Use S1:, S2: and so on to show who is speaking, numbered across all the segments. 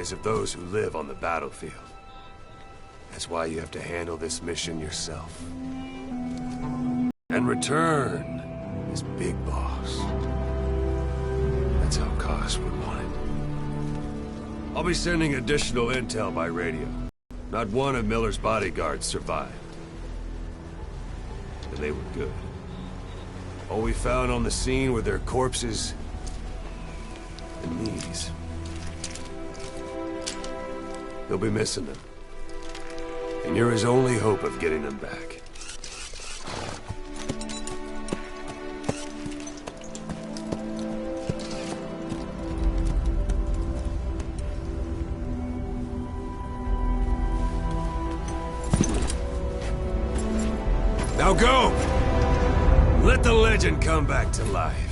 S1: eyes of those who live on the battlefield. That's why you have to handle this mission yourself. And return as Big Boss. That's how Koss would want it. I'll be sending additional intel by radio. Not one of Miller's bodyguards survived. And they were good. All we found on the scene were their corpses and knees. They'll be missing them. And you're his only hope of getting them back. Now go! Let the legend come back to life.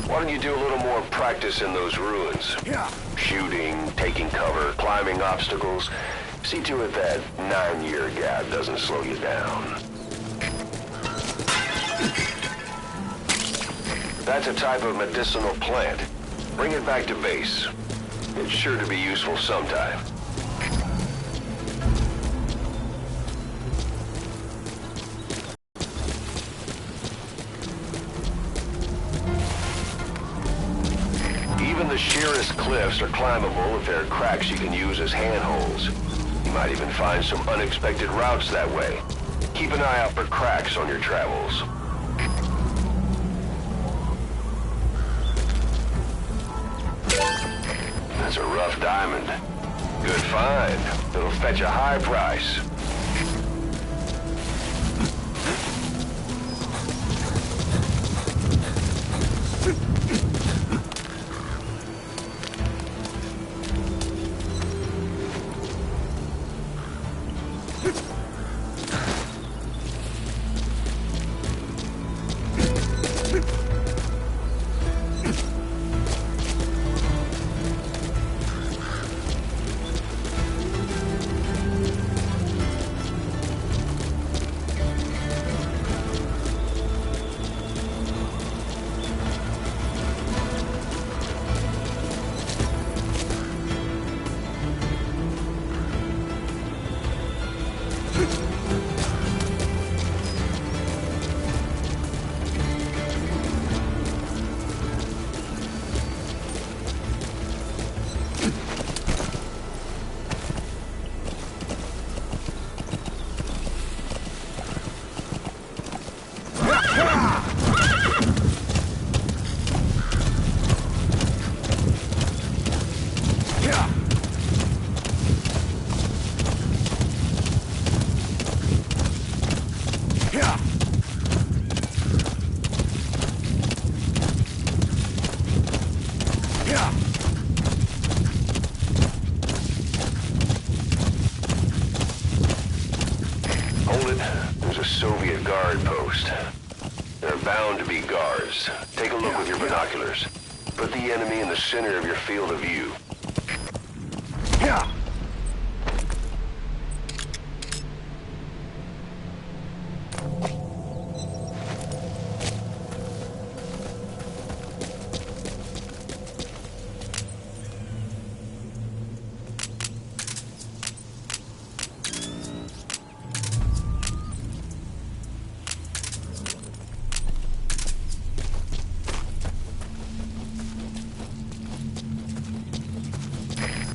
S2: Why don't you do a little more practice in those ruins? Shooting, taking cover, climbing obstacles. See to it that 9-year gap doesn't slow you down. That's a type of medicinal plant. Bring it back to base. It's sure to be useful sometime. Even the sheerest cliffs are climbable if there are cracks you can use as handholds. You might even find some unexpected routes that way. Keep an eye out for cracks on your travels. That's a rough diamond. Good find. It'll fetch a high price. There's a Soviet guard post. There are bound to be guards. Take a look with your binoculars. Put the enemy in the center of your field of view.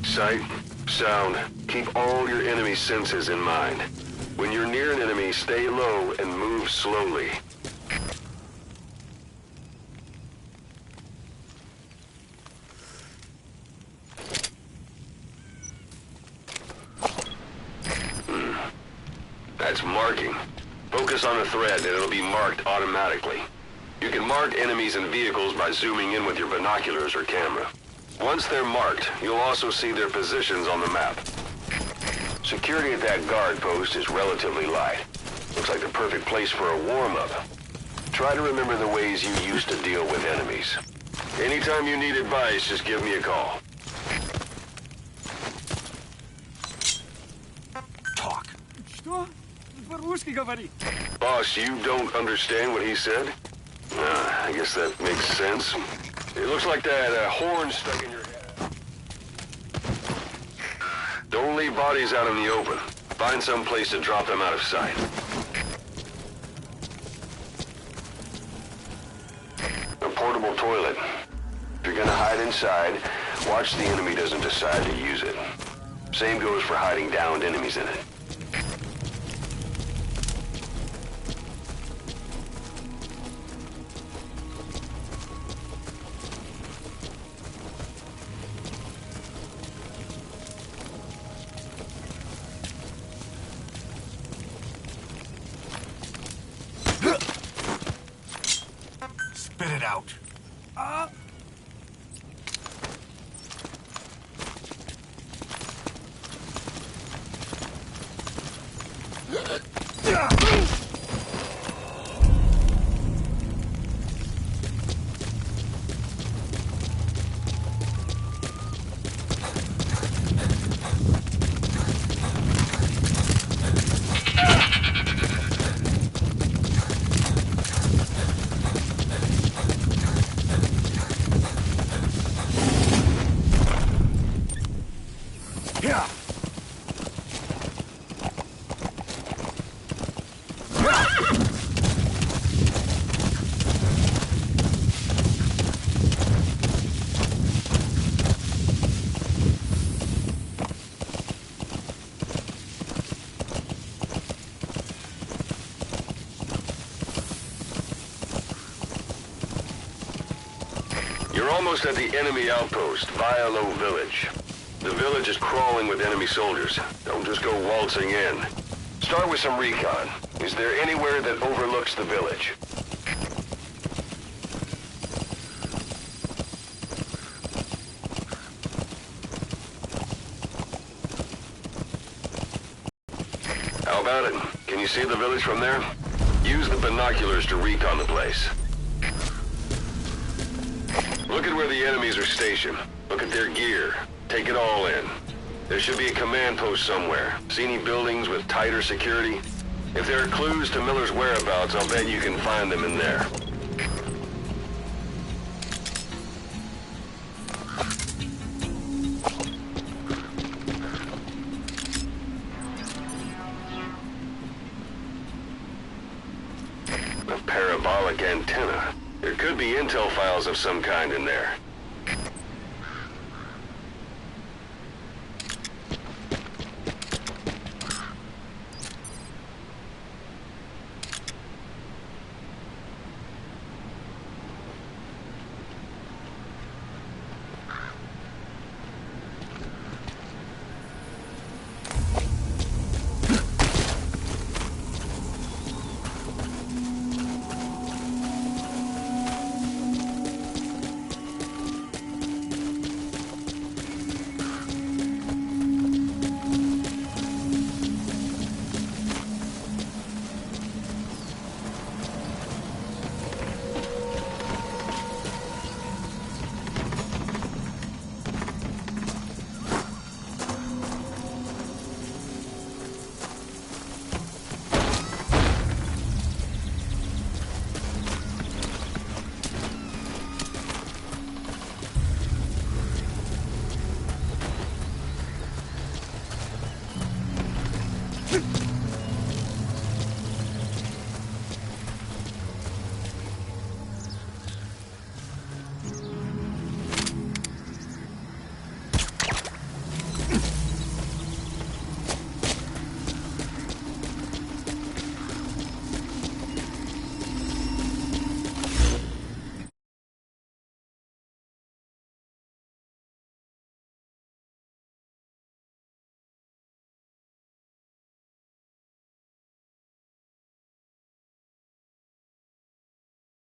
S2: Sight, sound, keep all your enemy senses in mind. When you're near an enemy, stay low and move slowly. That's marking. Focus on the thread and it'll be marked automatically. You can mark enemies and vehicles by zooming in with your binoculars or camera. Once they're marked, you'll also see their positions on the map. Security at that guard post is relatively light. Looks like the perfect place for a warm-up. Try to remember the ways you used to deal with enemies. Anytime you need advice, just give me a call.
S3: Что?
S2: Boss, you don't understand what he said? I guess that makes sense. It looks like that horn stuck in your head. Don't leave bodies out in the open. Find some place to drop them out of sight. A portable toilet. If you're gonna hide inside, watch the enemy doesn't decide to use it. Same goes for hiding downed enemies in it.
S3: Spit it out.
S2: You're almost at the enemy outpost, Vialo Village. The village is crawling with enemy soldiers. Don't just go waltzing in. Start with some recon. Is there anywhere that overlooks the village? How about it? Can you see the village from there? Use the binoculars to recon the place. Look at where the enemies are stationed. Look at their gear. Take it all in. There should be a command post somewhere. See any buildings with tighter security? If there are clues to Miller's whereabouts, I'll bet you can find them in there. A parabolic antenna. There could be intel files of some kind in there.